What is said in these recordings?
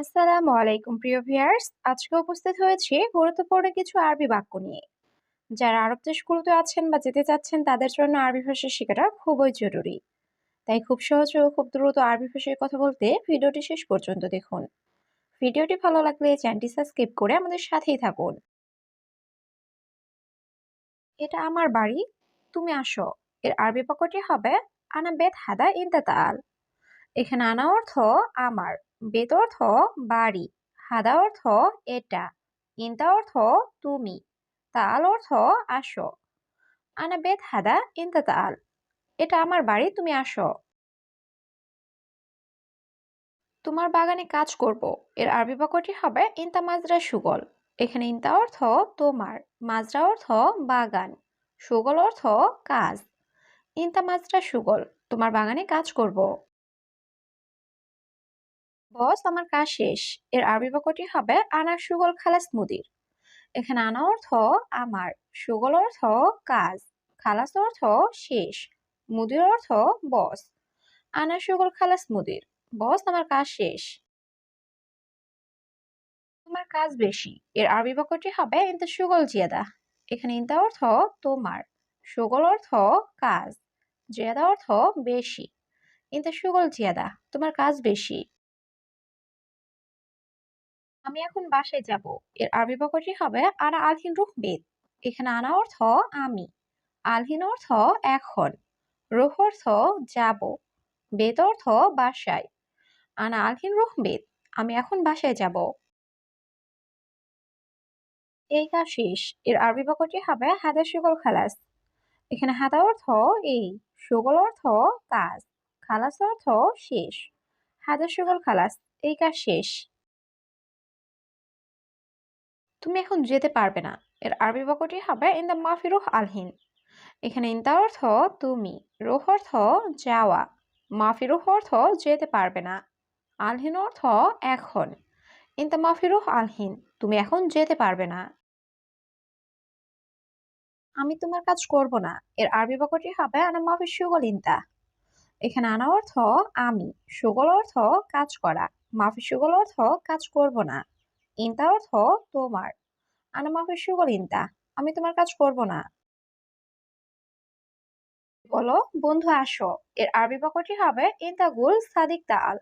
আসসালামু আলাইকুম প্রিয় ভিউয়ার্স, আজকে উপস্থিত হয়েছি গুরুত্বপূর্ণ কিছু আরবি বাক্য নিয়ে। যারা আরব দেশগুলোতে আছেন বা যেতে চাচ্ছেন তাদের জন্য আরবি ভাষা শেখাটা খুবই জরুরি। তাই খুব সহজে ও খুব দ্রুত আরবি ভাষায় কথা বলতে ভিডিওটি শেষ পর্যন্ত দেখুন। ভিডিওটি ভালো লাগলে চ্যানেলটি সাবস্ক্রাইব করে আমাদের সাথেই থাকুন। এটা আমার বাড়ি, তুমি আসো। এর আরবি বাক্যটি হবে আনা বেত হাদা ইনতা তাল। এখানে আনা অর্থ আমার, বেত অর্থ বাড়ি, হাদা অর্থ এটা, ইনতা অর্থ তুমি, তাল অর্থ আসো। আনা বেত হাদা ইনতা তাল। এটা আমার বাড়ি, তুমি আসো। তোমার বাগানে কাজ করব। এর আরবি বাক্যটি হবে ইনতা মাজরা সুগল। এখানে ইনতা অর্থ তোমার, মাজরা অর্থ বাগান, সুগল অর্থ কাজ। ইনতা মাজরা সুগল, তোমার বাগানে কাজ করব। বস, আমার কাজ শেষ। এর আরবি বাক্যটি হবে আনা সুগল খালাস মুদির। এখানে আনা অর্থ আমার, সুগল অর্থ কাজ, খালাস অর্থ শেষ, মুদির অর্থ বস। আনা সুগল খালাস মুদির, বস আমার কাজ শেষ। তোমার কাজ বেশি। এর আরবি বাক্যটি হবে ইনতা সুগল জিয়াদা। এখানে ইনতা অর্থ তোমার, সুগল অর্থ কাজ, জিয়াদা অর্থ বেশি। ইনতা সুগল জিয়াদা, তোমার কাজ বেশি। আমি এখন বাসায় যাব। এর আরবি বাক্যটি হবে আনা আলহিন রুহ বেত। এখানে আনা অর্থ আমি, আলহিন অর্থ এখন, রুহ অর্থ যাব, বেত অর্থ বাসায়। আনা আলহিন রুহ বেত, আমি এখন বাসায় যাব। এই কাজ শেষ। এর আরবি বাক্যটি হবে হাদা সুগল খালাস। এখানে হাদা অর্থ এই, সুগল অর্থ কাজ, খালাস অর্থ শেষ। হাদা সুগল খালাস, এই কাজ শেষ। তুমি এখন যেতে পারবে না। এর আরবি বাক্যটি হবে ইন দা মাফি রুহ আলহিন। এখানে ইনতা অর্থ তুমি, রুহ অর্থ যাওয়া, মাফি রুহ অর্থ যেতে পারবে না, আলহিন অর্থ এখন। ইনতা মাফি রুহ আলহিন, তুমি এখন যেতে পারবে না। আমি তোমার কাজ করব না। এর আরবি বাক্যটি হবে আনা মাফি সুগল ইনতা। এখানে আনা অর্থ আমি, সুগল অর্থ কাজ করা, মাফি সুগল অর্থ কাজ করব না, ইনতা অর্থ তোমার। আনা মাফি সুগল ইনতা, আমি তোমার কাজ করব না। বলো, বন্ধু আসো। এর আরবি বাক্যটি হবে ইনতা গুল সাদিক তাল।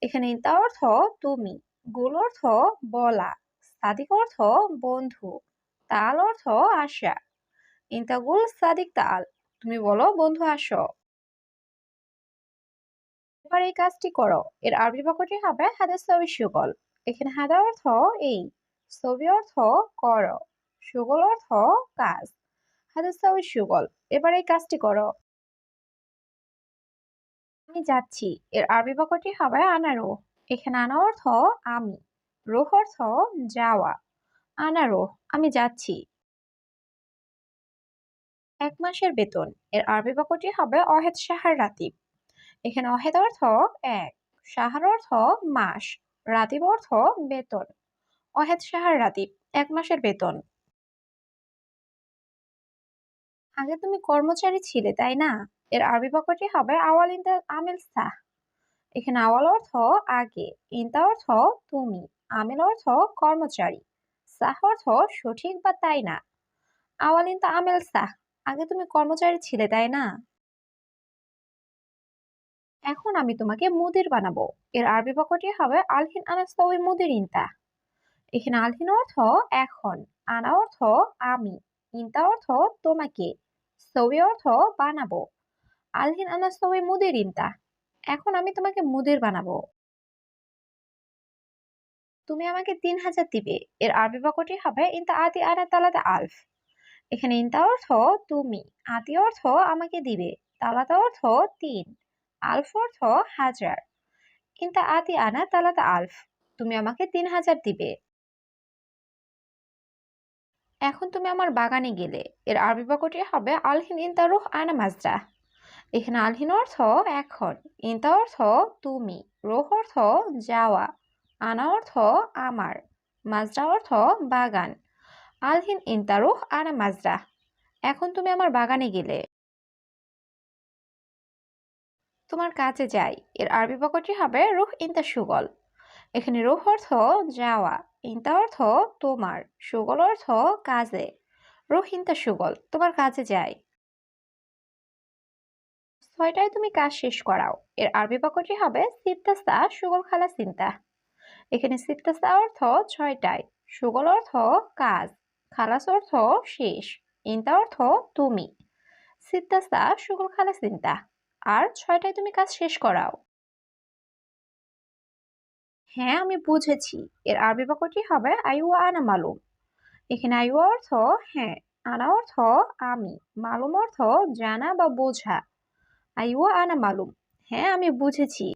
এখানে ইনতা অর্থ তুমি, গুল অর্থ বলা, সাদিক অর্থ বন্ধু, তাল অর্থ আসা। ইনতা গুল সাদিক তাল, তুমি বলো বন্ধু আসো। এবার এই কাজটি করো। এর আরবি বাক্যটি হবে হাদা সবি সুগল। এখানে হাদা অর্থ এই, সবি অর্থ করো, সুগল অর্থ কাজ। হাদা সবি সুগল, এবার এই কাজটি করো। আমি যাচ্ছি। এর আরবি বাক্যটি হবে আনা রুহ। এখানে আনা অর্থ আমি, রুহ অর্থ যাওয়া। আনা রুহ, আমি যাচ্ছি। 1 মাসের বেতন। এর আরবি বাক্যটি হবে অহেদ সাহার রাতিব। এখানে অহেদ অর্থ এক, সাহার অর্থ মাস, রাতিব অর্থ বেতন। অহেদ সাহার রাতিব, 1 মাসের বেতন। আগে তুমি কর্মচারী ছিলে, তাই না? এর আরবি বাক্যটি হবে আওয়াল ইনতা আমিল সাহ। এখানে আওয়াল অর্থ আগে, ইনতা অর্থ তুমি, আমিল অর্থ কর্মচারী, সাহ অর্থ সঠিক বা তাই না। আওয়াল ইনতা আমিল সাহ, আগে তুমি কর্মচারী ছিলে, তাই না? এখন আমি তোমাকে মুদির বানাবো। এর আরবি বাক্যটি হবে আলহিন আনা সউই মুদির ইনতা। এখানে আলহিন অর্থ এখন, আনা অর্থ আমি, ইনতা অর্থ তোমাকে, সউই অর্থ বানাবো। আলহিন আনা সউই মুদির ইনতা, এখন আমি তোমাকে মুদির বানাবো। তুমি আমাকে 3,000 দিবে। এর আরবি বাক্যটি হবে ইনতা আতি আনা তালাতা আলফ। এখানে ইনতা অর্থ তুমি, আতি অর্থ আমাকে দিবে, তালাতা অর্থ 3, আলফ অর্থ হাজার। ইনতা আতি আনা তালাতা আলফ, তুমি আমাকে 3,000 দিবে। এখন তুমি আমার বাগানে গেলে। এর আরবি বাক্যটি হবে আলহিন ইনতা রুহ আনা মাজরা। এখানে আলহিন অর্থ এখন, ইনতা অর্থ তুমি, রুহ অর্থ যাওয়া, আনা অর্থ আমার, মাজরা অর্থ বাগান। আলহিন ইনতা রুহ আনা মাজরা, এখন তুমি আমার বাগানে গেলে। তোমার কাছে যাই। এর আরবি বাক্যটি হবে রুহ ইনতা সুগল। এখানে রুহ অর্থ যাওয়া, ইনতা অর্থ তোমার, সুগল অর্থ কাজে। রুহ ইনতা সুগল, তোমার কাজে যায়। 6টায় তুমি কাজ শেষ করাও, এর আরবি বাক্যটি হবে সিত্তা সা সুগল খালা সিন্তা। এখানে সিত্তা সা অর্থ 6টায়, সুগল অর্থ কাজ, খালাস অর্থ শেষ, ইনতা অর্থ তুমি। সিত্তা সা সুগল খালা সিন্তা, আর 6টায় তুমি কাজ শেষ করাও। হ্যাঁ আমি বুঝেছি, এর আরবি বাক্যটি হবে আইওয়া আনা মালুম। এখানে আইওয়া অর্থ হ্যাঁ, আনা অর্থ আমি, মালুম অর্থ জানা বা বোঝা। আইওয়া আনা মালুম, হ্যাঁ আমি বুঝেছি।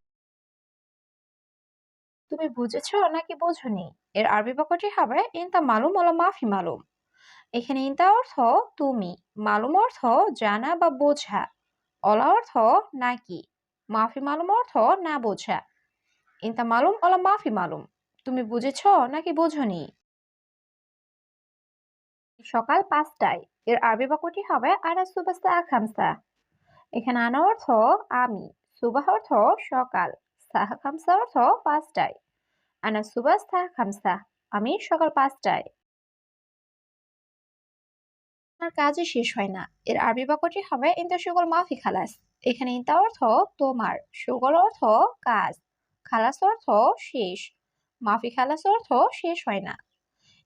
তুমি বুঝেছো নাকি বোঝোনি? এর আরবি বাক্যটি হবে ইনতা মালুম ওলা মাফি মালুম। এখানে ইনতা অর্থ তুমি, মালুম অর্থ জানা বা বোঝা, অলা অর্থ নাকি, মাফি মালুম অর্থ না বোঝা। ইনতা মালুম ওলা মাফি মালুম, তুমি বুঝেছো নাকি বোঝোনি? সকাল 5টায়, এর আরবি বাক্যটি হবে আনা সুবাস্তা খামসা। এখানে আনা অর্থ আমি, সুবাহ অর্থ সকাল, সাহা খামসা অর্থ 5টায়। আনা সুবাস্তা খামসা, আমি সকাল 5টায়। আপনার কাজই শেষ হয় না, এর আরবি বাক্যটি হবে ইনতা সুগল মাফি খালাস। এখানে ইনতা অর্থ তোমার, সুগল অর্থ কাজ, খালাস অর্থ শেষ, মাফি খালাস অর্থ শেষ হয় না।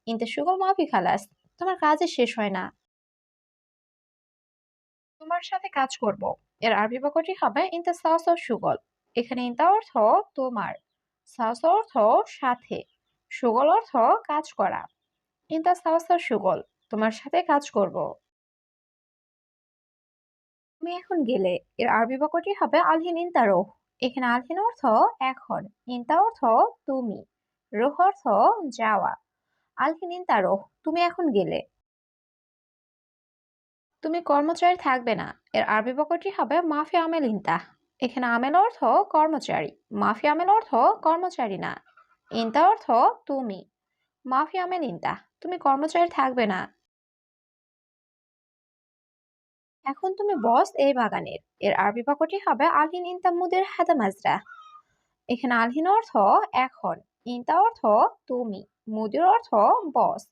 ইনতা সুগল মাফি খালাস, তোমার কাজই শেষ হয় না। তোমার সাথে কাজ করব, এর আরবি বাক্যটি হবে ইনতা সাওস সুগল। এখানে ইনতা অর্থ তোমার, সাওস অর্থ সাথে, সুগল অর্থ কাজ করা। ইনতা সাওস সুগল, তোমার সাথে কাজ করব। তুমি এখন গেলে, এর আরবি বাক্যটি হবে আলহিন ইনতা রোহ। এখানে আলহিন অর্থ এখন, ইনতা অর্থ তুমি, রোহ অর্থ যাওয়া। আলহিন ইনতা রোহ, তুমি এখন গেলে। তুমি কর্মচারী থাকবে না, এর আরবি বাক্যটি হবে মাফি আমেল ইনতা। এখানে আমেল অর্থ কর্মচারী, মাফি আমেল অর্থ কর্মচারী না, ইনতা অর্থ তুমি, মাফি আমেল ইনতা, তুমি কর্মচারী থাকবে না। এখন তুমি বস এই বাগানের, এর আরবি বাক্যটি হবে আলহিন ইনতা মুদির হাদা মাজরা। এখানে আলহিন অর্থ এখন, ইনতা অর্থ তুমি, মুদির অর্থ বস,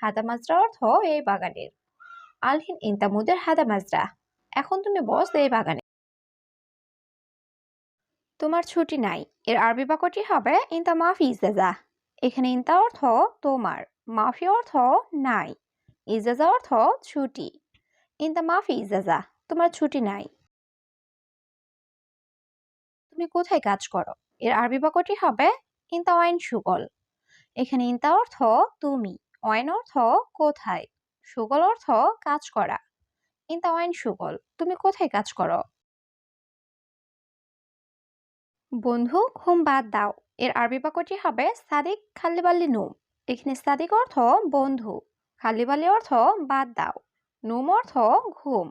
হাদা মাজরা অর্থ এই বাগানের। আলহিন ইনতা মুদির হাদা মাজরা, এখন তুমি বস এই বাগানে। তোমার ছুটি নাই, এর আরবি বাক্যটি হবে ইনতা মাফি ইজাজা। এখানে ইনতা অর্থ তোমার, মাফি অর্থ নাই, ইজাজা অর্থ ছুটি। ইনতা মাফি ইজাজা, তোমার ছুটি নাই। তুমি কোথায় কাজ করো, এর আরবি বাক্যটি হবে ইনতা ওয়াইন সুগল। এখানে ইনতা অর্থ তুমি, ওয়াইন অর্থ কোথায়, সুগল অর্থ কাজ করা। ইনতা ওয়াইন সুগল, তুমি কোথায় কাজ করো? বন্ধু ঘুম বাদ দাও, এর আরবি বাক্যটি হবে সাদিক খাল্লিবাল্লি নুম। এখানে সাদিক অর্থ বন্ধু, খাল্লিবাল্লি অর্থ বাদ দাও, নুম অর্থ ঘুম।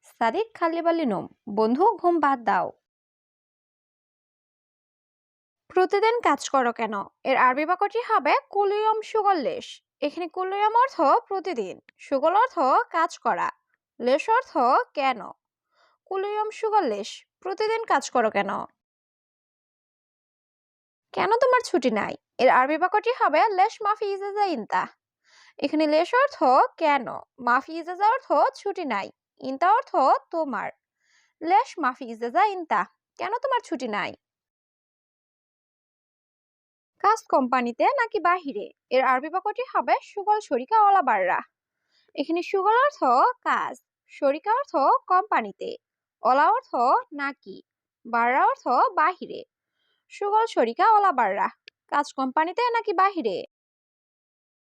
সাদিক খাল্লিবাল্লি নুম, বন্ধু ঘুম বাদ দাও। প্রতিদিন কাজ করো কেন, এর আরবি বাক্যটি হবে কুলিয়ম সুগল লেশ। এখানে কুলিয়ম অর্থ প্রতিদিন, সুগল অর্থ কাজ করা, লেশ অর্থ কেন। কুলিয়ম সুগল লেশ, প্রতিদিন কাজ করো কেন? কেন তোমার ছুটি নাই, এর আরবি বাক্যটি হবে লেশ মাফি ইজাজা ইনতা। এখানে লেশ অর্থ কেন, মাফি ইজাজা অর্থ ছুটি নাই, ইনতা অর্থ তোমার। লেশ মাফি ইজাজা ইনতা, কেন তোমার ছুটি নাই? কাজ কোম্পানিতে নাকি বাহিরে, এর আরবি বাক্যটি হবে সুগল শরিকা ওলা বাররা। এখানে সুগল অর্থ কাজ, শরিকা অর্থ কোম্পানিতে, ওলা অর্থ নাকি, বাররা অর্থ বাহিরে। সুগল শরিকা ওলা বাররা, কাজ কোম্পানিতে নাকি বাহিরে।